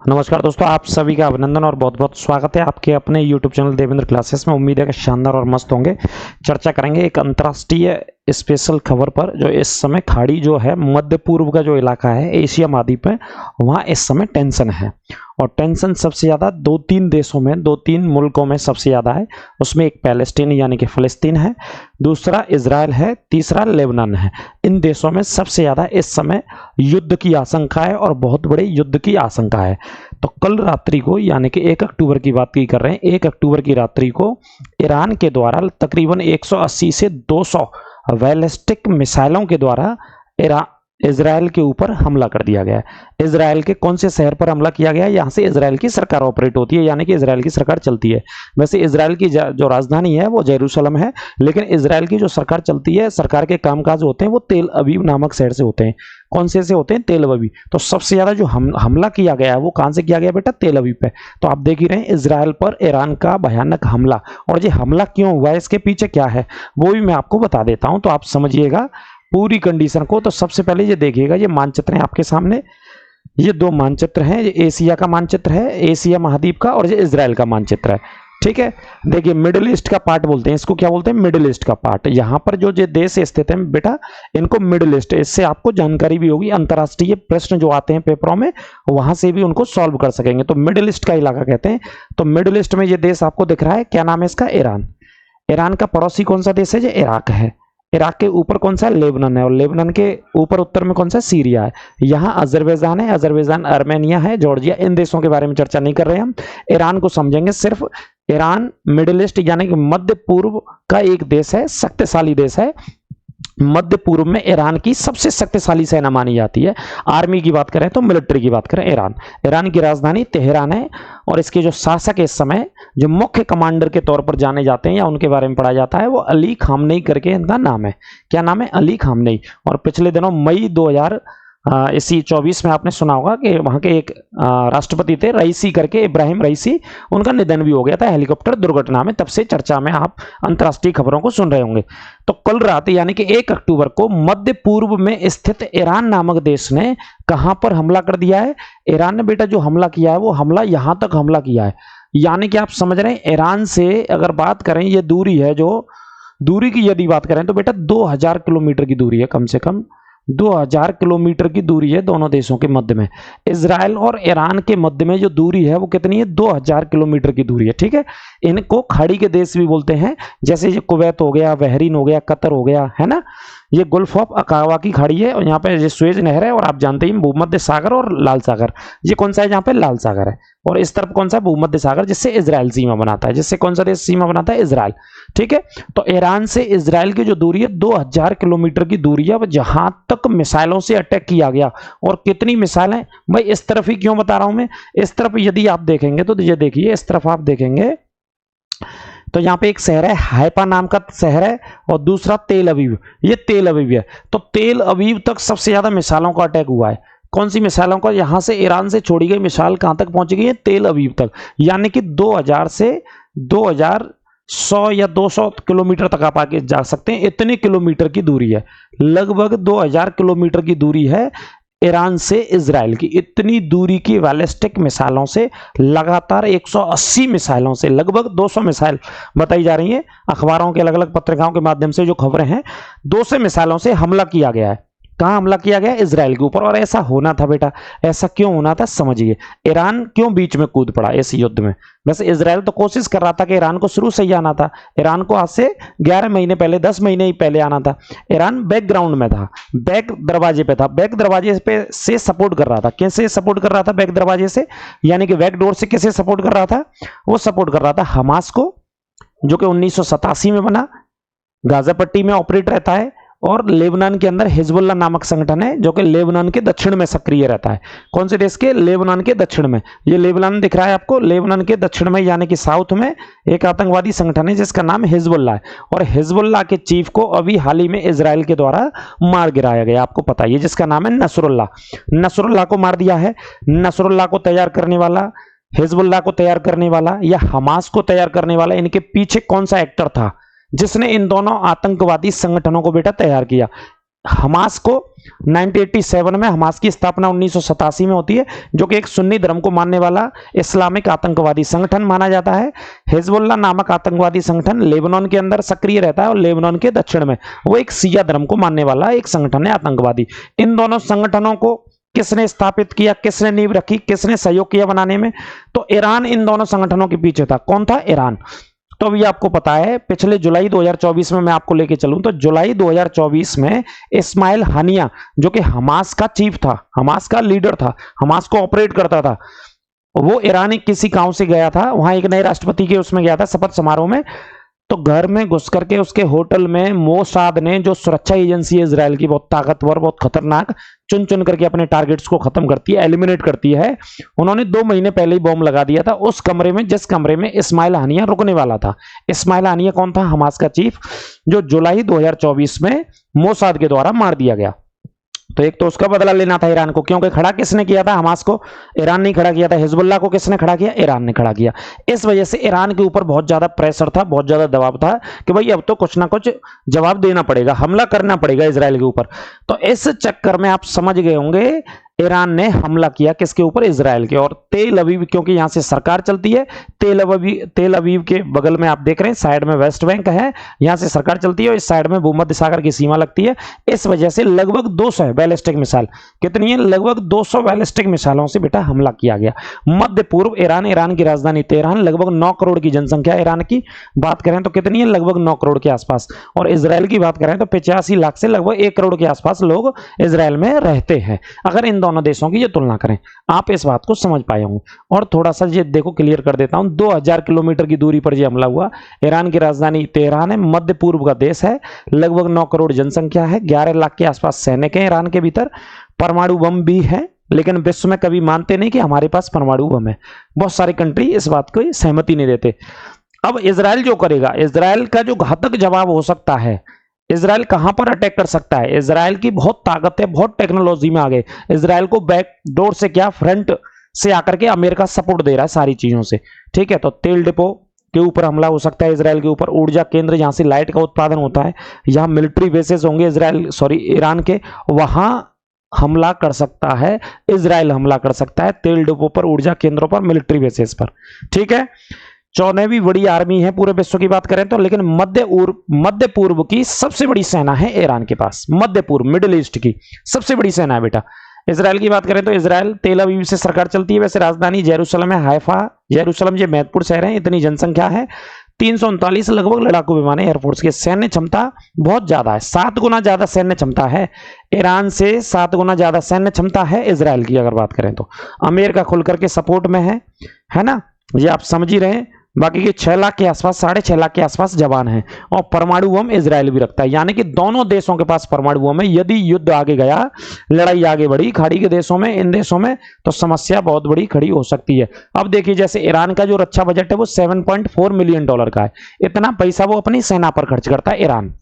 नमस्कार दोस्तों, आप सभी का अभिनंदन और बहुत बहुत स्वागत है आपके अपने YouTube चैनल देवेंद्र क्लासेस में। उम्मीद है कि शानदार और मस्त होंगे। चर्चा करेंगे एक अंतर्राष्ट्रीय स्पेशल खबर पर, जो इस समय खाड़ी जो है मध्य पूर्व का जो इलाका है एशिया महाद्वीप में, वहाँ इस समय टेंशन है। और टेंशन सबसे ज़्यादा दो तीन मुल्कों में सबसे ज़्यादा है। उसमें एक पैलेस्टीन यानी कि फ़लस्तीन है, दूसरा इजराइल है, तीसरा लेबनान है। इन देशों में सबसे ज़्यादा इस समय युद्ध की आशंका है और बहुत बड़े युद्ध की आशंका है। तो कल रात्रि को यानी कि 1 अक्टूबर की बात की कर रहे हैं, 1 अक्टूबर की रात्रि को ईरान के द्वारा तकरीबन 180 से 200 बैलिस्टिक मिसाइलों के द्वारा इजराइल के ऊपर हमला कर दिया गया है। इजराइल के कौन से शहर पर हमला किया गया है? यहाँ से इजराइल की सरकार ऑपरेट होती है, यानी कि इजराइल की सरकार चलती है। वैसे इजराइल की जो राजधानी है वो जेरूसलम है, लेकिन इजराइल की जो सरकार चलती है, सरकार के कामकाज होते हैं वो तेल अवीव नामक शहर से होते हैं। कौन से होते हैं? तेल अवीव। तो सबसे ज्यादा जो हमला किया गया है वो कहां से किया गया बेटा? तेल अवीव पे। तो आप देख ही रहे हैं इजराइल पर ईरान का भयानक हमला। और ये हमला क्यों हुआ है, इसके पीछे क्या है, वो भी मैं आपको बता देता हूं, तो आप समझिएगा पूरी कंडीशन को। तो सबसे पहले ये देखिएगा, ये मानचित्र है आपके सामने। ये दो मानचित्र हैं, ये एशिया का मानचित्र है, एशिया महाद्वीप का, और ये इजराइल का मानचित्र है। ठीक है, देखिए मिडिल ईस्ट का पार्ट बोलते हैं इसको। क्या बोलते हैं? मिडिल ईस्ट का पार्ट। यहाँ पर जो देश स्थित है बेटा, इनको मिडिल ईस्ट, इससे आपको जानकारी भी होगी। अंतरराष्ट्रीय प्रश्न जो आते हैं पेपरों में, वहां से भी उनको सॉल्व कर सकेंगे। तो मिडिल ईस्ट का इलाका कहते हैं। तो मिडिल ईस्ट में ये देश आपको दिख रहा है, क्या नाम है इसका? ईरान। ईरान का पड़ोसी कौन सा देश है? ये इराक है। इराक के ऊपर कौन सा? लेबनान है। और लेबनान के ऊपर उत्तर में कौन सा? सीरिया है। यहाँ अजरबैजान है, अजरबैजान अर्मेनिया है, जॉर्जिया। इन देशों के बारे में चर्चा नहीं कर रहे हैं हम, ईरान को समझेंगे सिर्फ। ईरान मिडिल ईस्ट यानी कि मध्य पूर्व का एक देश है, शक्तिशाली देश है। मध्य पूर्व में ईरान की सबसे शक्तिशाली सेना मानी जाती है। आर्मी की बात करें तो, मिलिट्री की बात करें, ईरान की राजधानी तेहरान है। और इसके जो शासक इस समय जो मुख्य कमांडर के तौर पर जाने जाते हैं या उनके बारे में पढ़ा जाता है, वो अली खामनेई करके इनका नाम है। क्या नाम है? अली खामनेई। और पिछले दिनों मई 2024 में आपने सुना होगा कि वहां के एक राष्ट्रपति थे, रईसी करके, इब्राहिम रईसी, उनका निधन भी हो गया था हेलीकॉप्टर दुर्घटना में। तब से चर्चा में आप अंतर्राष्ट्रीय खबरों को सुन रहे होंगे। तो कल रात यानी कि 1 अक्टूबर को मध्य पूर्व में स्थित ईरान नामक देश ने कहां पर हमला कर दिया है? ईरान ने बेटा जो हमला किया है वो हमला यहां तक हमला किया है। यानी कि आप समझ रहे हैं, ईरान से अगर बात करें, ये दूरी है, जो दूरी की यदि बात करें तो बेटा 2000 किलोमीटर की दूरी है, कम से कम 2000 किलोमीटर की दूरी है दोनों देशों के मध्य में। इजराइल और ईरान के मध्य में जो दूरी है वो कितनी है? 2000 किलोमीटर की दूरी है। ठीक है, इनको खाड़ी के देश भी बोलते हैं, जैसे ये कुवैत हो गया, बहरीन हो गया, कतर हो गया, है ना। ये गुल्फ ऑफ अकावा की खाड़ी है, और यहाँ पे ये स्वेज नहर है, और आप जानते हैं भूमध्य सागर और लाल सागर। ये कौन सा है? यहाँ पे लाल सागर है। और इस तरफ कौन सा? भूमध्य सागर, जिससे इजराइल सीमा बनाता है। जिससे कौन सा देश सीमा बनाता है? इजराइल। ठीक है, तो ईरान से इजराइल की जो दूरी है 2000 किलोमीटर की दूरी है। जहां तक मिसाइलों से अटैक किया गया, और कितनी मिसाइलें भाई, इस तरफ ही क्यों बता रहा हूं मैं, इस तरफ यदि आप देखेंगे तो ये देखिए, इस तरफ आप देखेंगे तो यहाँ पे एक शहर है, हाइफा नाम का शहर है, और दूसरा तेल अवीव। ये तेल अवीव है। तो तेल अवीव तक सबसे ज्यादा मिसाइलों का अटैक हुआ है। कौन सी मिसाइलों का? यहां से ईरान से छोड़ी गई मिसाइल कहां तक पहुंच गई है? तेल अवीव तक। यानी कि 2000 से 2100 या 200 किलोमीटर तक आप आगे जा सकते हैं। इतने किलोमीटर की दूरी है, लगभग 2000 किलोमीटर की दूरी है ईरान से इजराइल की। इतनी दूरी की बैलिस्टिक मिसाइलों से लगातार 180 मिसाइलों से लगभग 200 मिसाइल बताई जा रही है, अखबारों के अलग अलग पत्रिकाओं के माध्यम से जो खबरें हैं, 200 मिसाइलों से हमला किया गया है। कहां हमला किया गया? इजराइल के ऊपर। और ऐसा होना था बेटा, ऐसा क्यों होना था समझिए। ईरान क्यों बीच में कूद पड़ा इस युद्ध में? वैसे इजराइल तो कोशिश कर रहा था कि ईरान को शुरू से ही आना था। ईरान को आज से 11 महीने पहले, 10 महीने ही पहले आना था। ईरान बैकग्राउंड में था, बैक दरवाजे पे था, बैक दरवाजे पे से सपोर्ट कर रहा था। कैसे सपोर्ट कर रहा था? बैक दरवाजे से, यानी कि बैक डोर से। किसे सपोर्ट कर रहा था? वो सपोर्ट कर रहा था हमास को, जो कि 1987 में बना, गाजा पट्टी में ऑपरेट रहता है। और लेबनान के अंदर हिजबुल्ला नामक संगठन है, जो कि लेबनान के दक्षिण में सक्रिय रहता है। कौन से देश के? लेबनान के दक्षिण में। ये लेबनान दिख रहा है आपको, लेबनान के दक्षिण में यानी कि साउथ में एक आतंकवादी संगठन है जिसका नाम हिजबुल्ला है। और हिजबुल्ला के चीफ को अभी हाल ही में इजराइल के द्वारा मार गिराया गया, आपको पता है, जिसका नाम है नसरुल्ला। नसरुल्ला को मार दिया है। नसरुल्ला को तैयार करने वाला, हिजबुल्ला को तैयार करने वाला या हमास को तैयार करने वाला, इनके पीछे कौन सा एक्टर था जिसने इन दोनों आतंकवादी संगठनों को बेटा तैयार किया? हमास को 1987 में, हमास की स्थापना 1987 में होती है, जो कि एक सुन्नी धर्म को मानने वाला इस्लामिक आतंकवादी संगठन माना जाता है। हिजबुल्लाह नामक आतंकवादी संगठन लेबनान के अंदर सक्रिय रहता है और लेबनान के दक्षिण में वो एक शिया धर्म को मानने वाला एक संगठन है आतंकवादी। इन दोनों संगठनों को किसने स्थापित किया, किसने नींव रखी, किसने सहयोग किया बनाने में? तो ईरान इन दोनों संगठनों के पीछे था। कौन था? ईरान। तो अभी आपको पता है, पिछले जुलाई 2024 में मैं आपको लेके चलूं तो जुलाई 2024 में इस्माइल हानिया, जो कि हमास का चीफ था, हमास का लीडर था, हमास को ऑपरेट करता था, वो ईरानी किसी गांव से गया था, वहां एक नए राष्ट्रपति के उसमें गया था शपथ समारोह में। तो घर में घुस करके उसके होटल में मोसाद ने, जो सुरक्षा एजेंसी है इजराइल की, बहुत ताकतवर, बहुत खतरनाक, चुन चुन करके अपने टारगेट्स को खत्म करती है, एलिमिनेट करती है, उन्होंने 2 महीने पहले ही बॉम्ब लगा दिया था उस कमरे में जिस कमरे में इस्माइल हानिया रुकने वाला था। इस्माइल हानिया कौन था? हमास का चीफ, जो जुलाई 2024 में मोसाद के द्वारा मार दिया गया। तो एक तो उसका बदला लेना था ईरान को, क्योंकि खड़ा किसने किया था? हमास को ईरान ने खड़ा किया था। हिजबुल्लाह को किसने खड़ा किया? ईरान ने खड़ा किया। इस वजह से ईरान के ऊपर बहुत ज्यादा प्रेशर था, बहुत ज्यादा दबाव था कि भाई अब तो कुछ ना कुछ जवाब देना पड़ेगा, हमला करना पड़ेगा इजराइल के ऊपर। तो इस चक्कर में आप समझ गए होंगे ईरान ने हमला किया किसके ऊपर? इजराइल के। और तेल अवीव, क्योंकि यहां से सरकार चलती है, तेल अवीव के बगल में आप देख रहे हैं साइड में वेस्ट बैंक है, यहां से सरकार चलती है और इस साइड में भूमध्य सागर की सीमा लगती है। इस वजह से लगभग 200 बैलिस्टिक मिसाइल, कितनी है? लगभग 200 बैलिस्टिक मिसाइलों से बेटा हमला किया गया। मध्य पूर्व ईरान, ईरान की राजधानी तेहरान, लगभग 9 करोड़ की जनसंख्या ईरान की बात करें तो कितनी है? लगभग 9 करोड़ के आसपास। और इजराइल की बात करें तो 85 लाख से लगभग 1 करोड़ के आसपास लोग इजराइल में रहते हैं। अगर इन दोनों देशों की ये तुलना करें, आप इस बात को समझ पाए होंगे। और थोड़ा सा ये देखो, क्लियर कर देता हूं, 2000 किलोमीटर की दूरी पर यह हमला हुआ। ईरान की राजधानी तेहरान है, मध्य पूर्व का देश है, लगभग 9 करोड़ जनसंख्या है, 11 लाख के आसपास सैनिक हैं ईरान के भीतर, परमाणु बम भी है, लेकिन विश्व में कभी मानते नहीं कि हमारे पास परमाणु बम है। बहुत सारी कंट्री इस बात को सहमति नहीं देते। अब इजराइल जो करेगा, इजराइल का जो घातक जवाब हो सकता है, इजराइल कहां पर अटैक कर सकता है? इजराइल की बहुत ताकत है, बहुत टेक्नोलॉजी में आगे। इजराइल को बैक डोर से क्या, फ्रंट से आकर के अमेरिका सपोर्ट दे रहा है सारी चीजों से, ठीक है। तो तेल डिपो के ऊपर हमला हो सकता है इजराइल के ऊपर, ऊर्जा केंद्र जहां से लाइट का उत्पादन होता है, यहां मिलिट्री बेसेस होंगे ईरान के, वहां हमला कर सकता है इजराइल, हमला कर सकता है तेल डिपो पर, ऊर्जा केंद्रों पर, मिलिट्री बेसेस पर, ठीक है। 14वीं बड़ी आर्मी है पूरे विश्व की बात करें तो, लेकिन मध्य पूर्व की सबसे बड़ी सेना है ईरान के पास। मध्य पूर्व, मिडिल ईस्ट की सबसे बड़ी सेना है बेटा। इजराइल की बात करें तो इजराइल तेल अवीव से सरकार चलती है, वैसे राजधानी जेरूसलम है, हाइफा, जेरूसलम ये महत्वपूर्ण शहर है, इतनी जनसंख्या है, 339 लगभग लड़ाकू विमान है एयरफोर्स के। सैन्य क्षमता बहुत ज्यादा है, 7 गुना ज्यादा सैन्य क्षमता है ईरान से, 7 गुना ज्यादा सैन्य क्षमता है इजराइल की अगर बात करें तो। अमेरिका खुल करके सपोर्ट में है ना, ये आप समझ ही रहे हैं। बाकी के 6 लाख के आसपास, 6.5 लाख के आसपास जवान हैं। और परमाणु बम इजराइल भी रखता है, यानी कि दोनों देशों के पास परमाणु बम है। यदि युद्ध आगे गया, लड़ाई आगे बढ़ी खाड़ी के देशों में, इन देशों में, तो समस्या बहुत बड़ी खड़ी हो सकती है। अब देखिए, जैसे ईरान का जो रक्षा बजट है वो $7.4 मिलियन का है, इतना पैसा वो अपनी सेना पर खर्च करता है ईरान।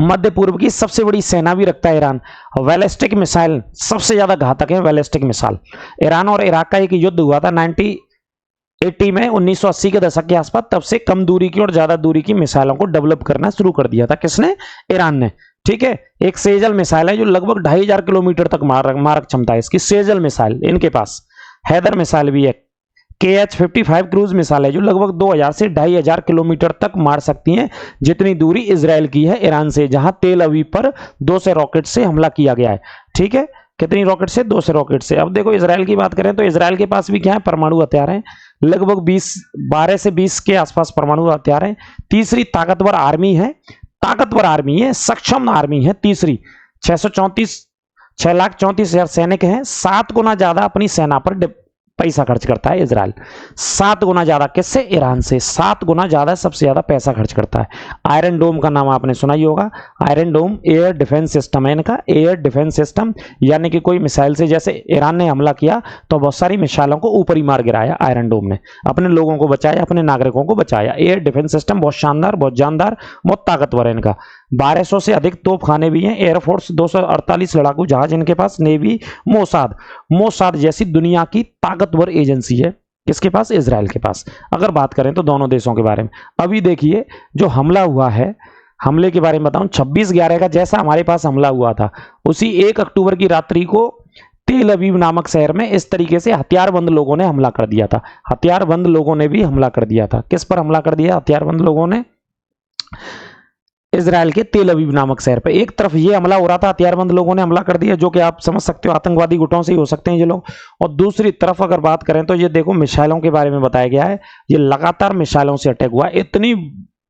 मध्य पूर्व की सबसे बड़ी सेना भी रखता है ईरान। बैलिस्टिक मिसाइल सबसे ज्यादा घातक है बैलिस्टिक मिसाइल। ईरान और इराक का एक युद्ध हुआ था 1980 में, 1980 के दशक के आसपास, तब से कम दूरी की और ज्यादा दूरी की मिसाइलों को डेवलप करना शुरू कर दिया था। किसने? ईरान ने, ठीक है। एक सेजल मिसाइल है जो लगभग 2500 किलोमीटर तक मारक क्षमता है इसकी, सेजल मिसाइल इनके पास। हैदर मिसाइल भी है, KH-55 क्रूज मिसाइल है जो लगभग 2000 से 2500 किलोमीटर तक मार सकती हैं, जितनी दूरी इजराइल की है ईरान से, जहां तेल अवीव पर 2 से रॉकेट से हमला किया गया है, ठीक है। कितनी रॉकेट से? 2 से रॉकेट से। अब देखो इजराइल की बात करें तो इजराइल के पास भी क्या है? परमाणु हथियार हैं, लगभग 12 से 20 के आसपास परमाणु हथियार हैं। तीसरी ताकतवर आर्मी है, सक्षम आर्मी है तीसरी। 6,34,000 सैनिक हैं, 7 गुना ज्यादा अपनी सेना पर पैसा खर्च करता है इजराइल, 7 गुना ज्यादा। किससे? ईरान से 7 गुना ज्यादा, सबसे ज्यादा पैसा खर्च करता है। आयरन डोम का नाम आपने सुना ही होगा। आयरन डोम एयर डिफेंस सिस्टम है इनका, एयर डिफेंस सिस्टम, यानी कि कोई मिसाइल से, जैसे ईरान ने हमला किया तो बहुत सारी मिसाइलों को ऊपर ही मार गिराया आयरन डोम ने, अपने लोगों को बचाया, अपने नागरिकों को बचाया। एयर डिफेंस सिस्टम बहुत शानदार, बहुत जानदार, बहुत ताकतवर है इनका। 1200 से अधिक तोपखाने भी हैं। एयरफोर्स 248 लड़ाकू जहाज इनके पास। नेवी, मोसाद जैसी दुनिया की ताकतवर एजेंसी है किसके पास? इजराइल के पास। अगर बात करें तो दोनों देशों के बारे में, अभी देखिए जो हमला हुआ है, हमले के बारे में बताऊं, 26/11 का जैसा हमारे पास हमला हुआ था, उसी 1 अक्टूबर की रात्रि को तेल अवीव नामक शहर में इस तरीके से हथियारबंद लोगों ने हमला कर दिया था। हथियारबंद लोगों ने भी हमला कर दिया था। किस पर हमला कर दिया हथियारबंद लोगों ने? इजराइल के तेल अवीव नामक शहर पे। एक तरफ ये हमला हो रहा था, हथियारबंद लोगों ने हमला कर दिया, जो कि आप समझ सकते हो आतंकवादी गुटों से ही हो सकते हैं ये लोग। और दूसरी तरफ अगर बात करें तो ये देखो मिसाइलों के बारे में बताया गया है, ये लगातार मिसाइलों से अटैक हुआ, इतनी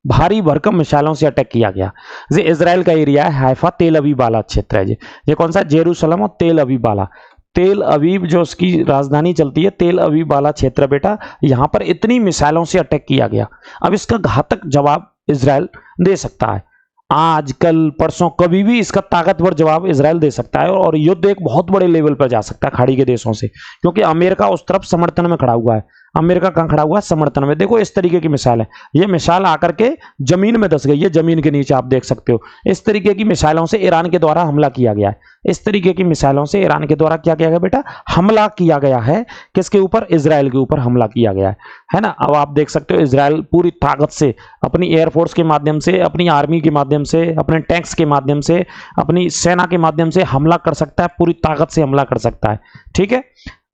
भारी भरकम मिसाइलों से अटैक किया गया। ये इजराइल का एरिया है, हाइफा तेल अवीव वाला क्षेत्र है। ये कौन सा? जेरूसलम और तेल अवीव वाला। तेल अवीव जो उसकी राजधानी चलती है, तेल अवीव वाला क्षेत्र बेटा, यहां पर इतनी मिसाइलों से अटैक किया गया। अब इसका घातक जवाब इजराइल दे सकता है, आज कल परसों कभी भी इसका ताकतवर जवाब इजराइल दे सकता है, और युद्ध एक बहुत बड़े लेवल पर जा सकता है खाड़ी के देशों से, क्योंकि अमेरिका उस तरफ समर्थन में खड़ा हुआ है। अमेरिका कहां खड़ा हुआ है? समर्थन में। देखो इस तरीके की मिसाइल है, ये मिसाइल आकर के जमीन में धस गई है, जमीन के नीचे आप देख सकते हो। इस तरीके की मिसाइलों से ईरान के द्वारा हमला किया गया है। इस तरीके की मिसाइलों से ईरान के द्वारा क्या किया गया बेटा? हमला किया गया है। किसके ऊपर? इजराइल के ऊपर हमला किया गया है ना। अब आप देख सकते हो इजराइल पूरी ताकत से अपनी एयरफोर्स के माध्यम से, अपनी आर्मी के माध्यम से, अपने टैंक्स के माध्यम से, अपनी सेना के माध्यम से हमला कर सकता है, पूरी ताकत से हमला कर सकता है। ठीक है।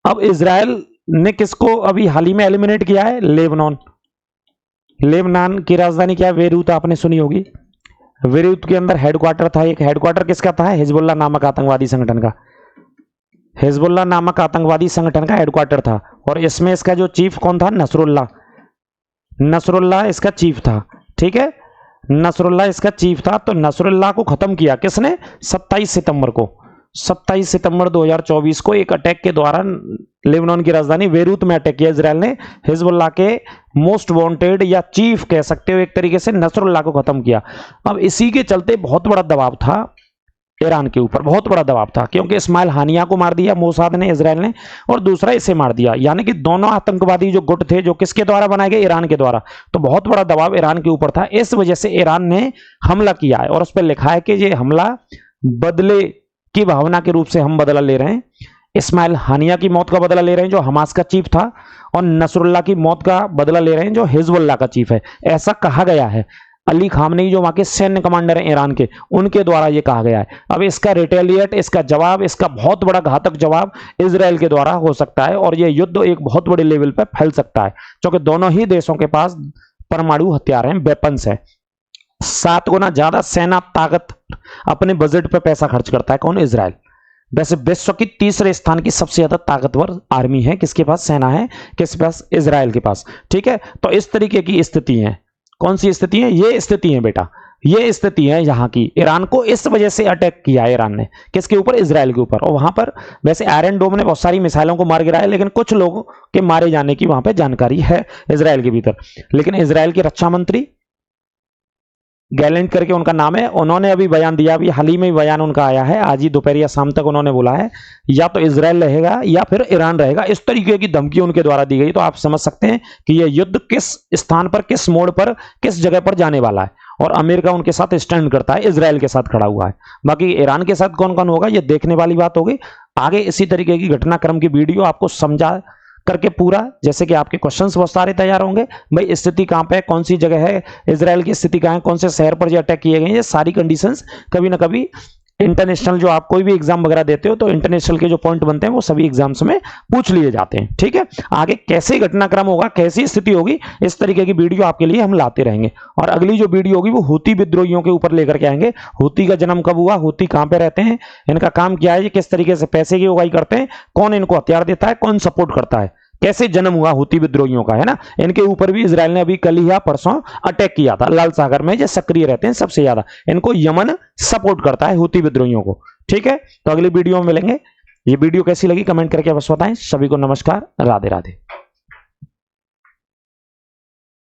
अब इजराइल ने किसको अभी हाल ही में एलिमिनेट किया है? लेबनान। लेबनान की राजधानी क्या है? बेरूत। आपने सुनी होगी। बेरूत के अंदर हेडक्वार्टर था। एक हेडक्वार्टर किसका था? हिजबुल्लाह नामक आतंकवादी संगठन का। हिजबुल्लाह नामक आतंकवादी संगठन का हेडक्वार्टर था, और इसमें इसका जो चीफ कौन था? नसरुल्लाह। नसरुल्लाह इसका चीफ था। ठीक है, नसरुल्लाह इसका चीफ था। तो नसरुल्लाह को खत्म किया किसने? 27 सितंबर को। 27 सितंबर 2024 को एक अटैक के द्वारा लेबनान की राजधानी बेरूत में अटैक किया इजराइल ने। हिजबुल्लाह के मोस्ट वांटेड या चीफ कह सकते हो एक तरीके से, नसरुल्लाह को खत्म किया। अब इसी के चलते बहुत बड़ा दबाव था ईरान के ऊपर, बहुत बड़ा दबाव था, क्योंकि इस्माइल हानिया को मार दिया मोसाद ने, इजराइल ने, और दूसरा इसे मार दिया। यानी कि दोनों आतंकवादी जो गुट थे, जो किसके द्वारा बनाए गए? ईरान के द्वारा। तो बहुत बड़ा दबाव ईरान के ऊपर था। इस वजह से ईरान ने हमला किया है, और उस पर लिखा है कि ये हमला बदले की भावना के रूप से हम बदला ले रहे हैं। इस्माइल हानिया की मौत का बदला ले रहे हैं जो हमास का चीफ था, और नसरुल्लाह की मौत का बदला ले रहे हैं जो हिजबुल्लाह का चीफ है। ऐसा कहा गया है। अली खामनेई जो वहां के सैन्य कमांडर हैं ईरान के, उनके द्वारा यह कहा गया है। अब इसका रिटेलिएट, इसका जवाब, इसका बहुत बड़ा घातक जवाब इजराइल के द्वारा हो सकता है, और यह युद्ध एक बहुत बड़े लेवल पर फैल सकता है, क्योंकि दोनों ही देशों के पास परमाणु हथियार हैं, वेपन्स है। 7 गुना ज्यादा सेना ताकत अपने बजट पे पैसा खर्च करता है। कौन? इजराइल। वैसे विश्व की तीसरे स्थान की सबसे ज्यादा ताकतवर आर्मी है, किसके पास? सेना है, किसके पास? इजराइल के पास। ठीक है, तो इस तरीके की स्थिति है। कौन सी स्थिति है? ये स्थिति है बेटा, ये स्थिति है यहाँ की। ईरान को इस वजह से अटैक किया है ईरान ने, किसके ऊपर? इजराइल के ऊपर। और वहां पर वैसे आयरन डोम ने बहुत सारी मिसाइलों को मार गिराया, लेकिन कुछ लोगों के मारे जाने की वहां पर जानकारी है इजराइल के भीतर। लेकिन इजराइल के रक्षा मंत्री गैलेंट करके उनका नाम है, उन्होंने अभी बयान दिया, अभी हाल ही में बयान उनका आया है, आज ही दोपहर या शाम तक उन्होंने बोला है या तो इजराइल रहेगा या फिर ईरान रहेगा। इस तरीके की धमकी उनके द्वारा दी गई। तो आप समझ सकते हैं कि यह युद्ध किस स्थान पर, किस मोड़ पर, किस जगह पर जाने वाला है, और अमेरिका उनके साथ स्टैंड करता है, इजराइल के साथ खड़ा हुआ है। बाकी ईरान के साथ कौन कौन होगा, यह देखने वाली बात होगी। आगे इसी तरीके की घटनाक्रम की वीडियो आपको समझा करके पूरा, जैसे कि आपके क्वेश्चंस बहुत सारे तैयार होंगे, भाई स्थिति कहां पे है, कौन सी जगह है, इजराइल की स्थिति कहां है, कौन से शहर पर ये अटैक किए गए, ये सारी कंडीशंस कभी ना कभी इंटरनेशनल, जो आप कोई भी एग्जाम वगैरह देते हो तो इंटरनेशनल के जो पॉइंट बनते हैं वो सभी एग्जाम्स में पूछ लिए जाते हैं। ठीक है, आगे कैसे घटनाक्रम होगा, कैसी स्थिति होगी, इस तरीके की वीडियो आपके लिए हम लाते रहेंगे। और अगली जो वीडियो होगी वो हूती विद्रोहियों के ऊपर लेकर के आएंगे। हूती का जन्म कब हुआ, हूती कहां पे रहते हैं, इनका काम क्या है, किस तरीके से पैसे की उगाई करते हैं, कौन इनको हथियार देता है, कौन सपोर्ट करता है, कैसे जन्म हुआ हूती विद्रोहियों का, है ना। इनके ऊपर भी इजराइल ने अभी कल ही या परसों अटैक किया था। लाल सागर में जो सक्रिय रहते हैं सबसे ज्यादा, इनको यमन सपोर्ट करता है हूती विद्रोहियों को। ठीक है, तो अगली वीडियो में मिलेंगे। ये वीडियो कैसी लगी कमेंट करके बस बताएं। सभी को नमस्कार, राधे राधे।